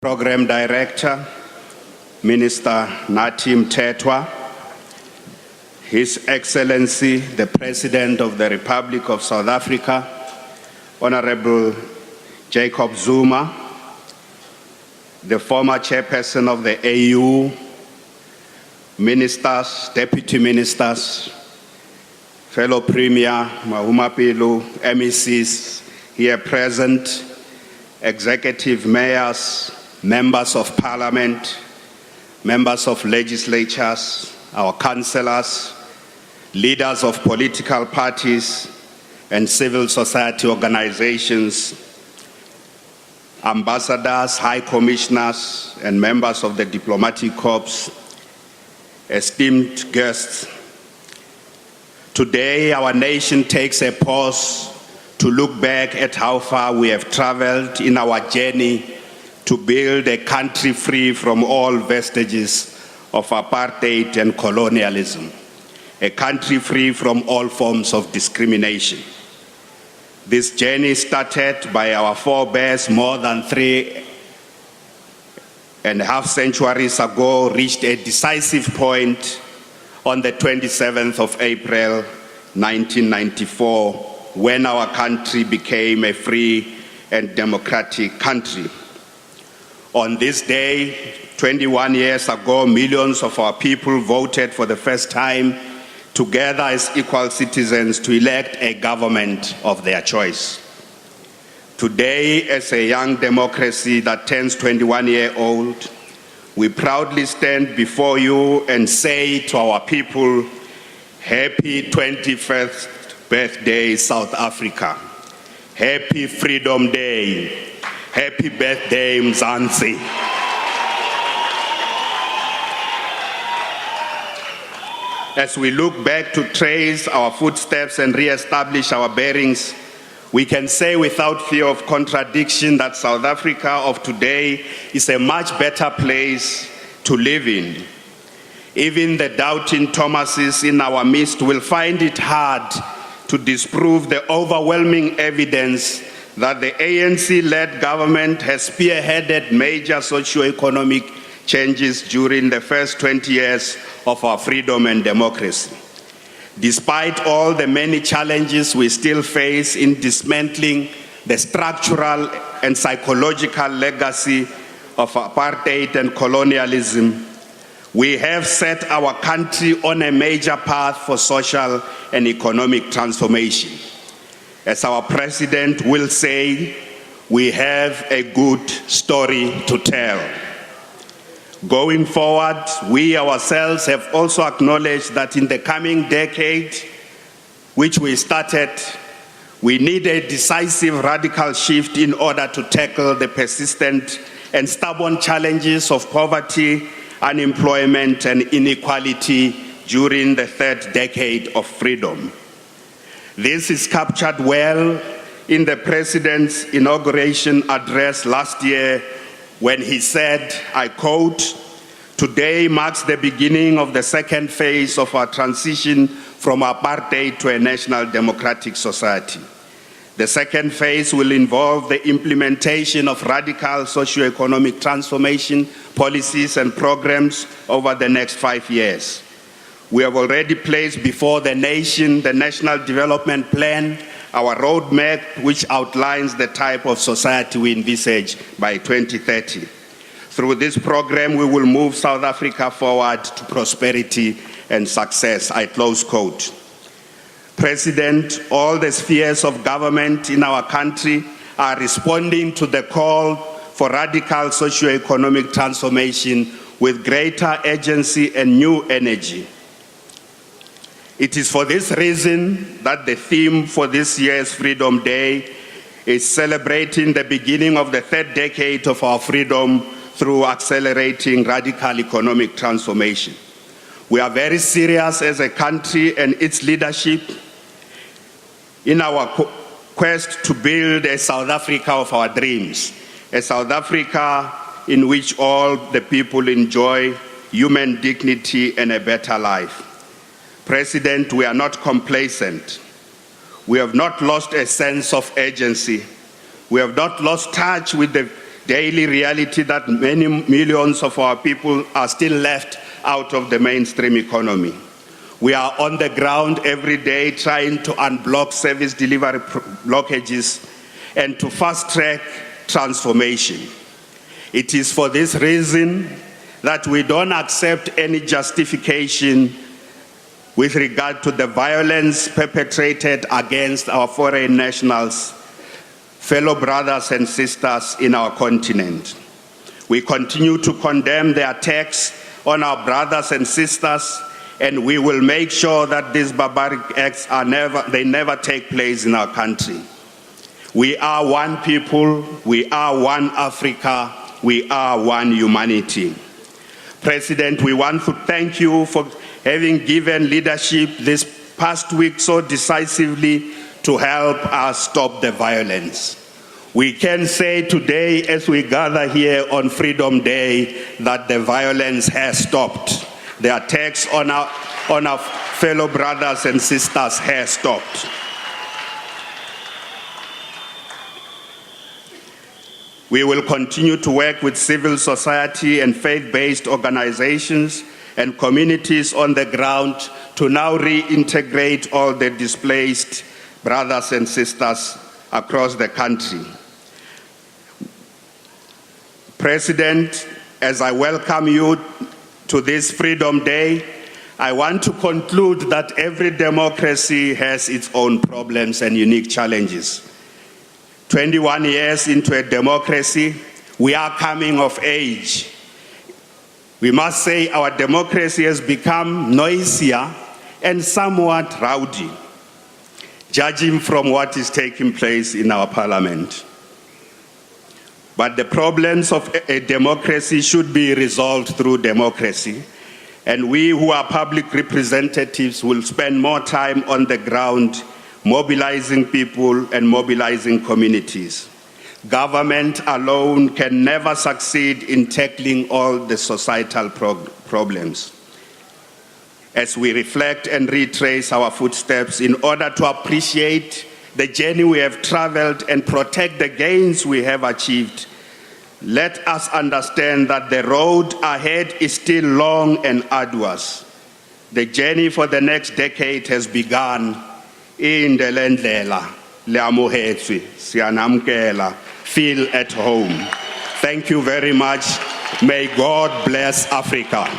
Program Director, Minister Nathi Mthethwa, His Excellency, the President of the Republic of South Africa, Honorable Jacob Zuma, the former chairperson of the AU, ministers, deputy ministers, fellow Premier, Mahumapilu, MECs here present, executive mayors, members of parliament, members of legislatures, our councillors, leaders of political parties and civil society organizations, ambassadors, high commissioners, and members of the diplomatic corps, esteemed guests. Today, our nation takes a pause to look back at how far we have traveled in our journey to build a country free from all vestiges of apartheid and colonialism, a country free from all forms of discrimination. This journey started by our forebears more than 3.5 centuries ago, reached a decisive point on the 27th of April, 1994, when our country became a free and democratic country. On this day, 21 years ago, millions of our people voted for the first time together as equal citizens to elect a government of their choice. Today, as a young democracy that turns 21 years old, we proudly stand before you and say to our people, happy 21st birthday, South Africa. Happy Freedom Day. Happy birthday, Mzansi. As we look back to trace our footsteps and re-establish our bearings, we can say without fear of contradiction that South Africa of today is a much better place to live in. Even the doubting Thomases in our midst will find it hard to disprove the overwhelming evidence that the ANC-led government has spearheaded major socio-economic changes during the first 20 years of our freedom and democracy. Despite all the many challenges we still face in dismantling the structural and psychological legacy of apartheid and colonialism, we have set our country on a major path for social and economic transformation. As our president will say, we have a good story to tell. Going forward, we ourselves have also acknowledged that in the coming decade, which we started, we need a decisive radical shift in order to tackle the persistent and stubborn challenges of poverty, unemployment, and inequality during the third decade of freedom. This is captured well in the President's inauguration address last year when he said, I quote, "Today marks the beginning of the second phase of our transition from apartheid to a national democratic society. The second phase will involve the implementation of radical socio-economic transformation policies and programs over the next 5 years. We have already placed before the nation the National Development Plan, our roadmap, which outlines the type of society we envisage by 2030. Through this program, we will move South Africa forward to prosperity and success." I close quote. President, all the spheres of government in our country are responding to the call for radical socio-economic transformation with greater urgency and new energy. It is for this reason that the theme for this year's Freedom Day is celebrating the beginning of the third decade of our freedom through accelerating radical economic transformation. We are very serious as a country and its leadership in our quest to build a South Africa of our dreams, a South Africa in which all the people enjoy human dignity and a better life. President, we are not complacent. We have not lost a sense of urgency. We have not lost touch with the daily reality that many millions of our people are still left out of the mainstream economy. We are on the ground every day trying to unblock service delivery blockages and to fast-track transformation. It is for this reason that we don't accept any justification with regard to the violence perpetrated against our foreign nationals, fellow brothers and sisters in our continent. We continue to condemn the attacks on our brothers and sisters, and we will make sure that these barbaric acts never take place in our country. We are one people, we are one Africa, we are one humanity. President, we want to thank you for having given leadership this past week so decisively to help us stop the violence. We can say today, as we gather here on Freedom Day, that the violence has stopped. The attacks on our fellow brothers and sisters has stopped. We will continue to work with civil society and faith-based organizations and communities on the ground to now reintegrate all the displaced brothers and sisters across the country. President, as I welcome you to this Freedom Day, I want to conclude that every democracy has its own problems and unique challenges. 21 years into a democracy, we are coming of age. We must say our democracy has become noisier and somewhat rowdy, judging from what is taking place in our parliament. But the problems of a democracy should be resolved through democracy, and we who are public representatives will spend more time on the ground mobilizing people and mobilizing communities. Government alone can never succeed in tackling all the societal problems. As we reflect and retrace our footsteps in order to appreciate the journey we have traveled and protect the gains we have achieved, let us understand that the road ahead is still long and arduous. The journey for the next decade has begun. In the Lendlela, Leamohetsi, Sianamkela, feel at home. Thank you very much. May God bless Africa.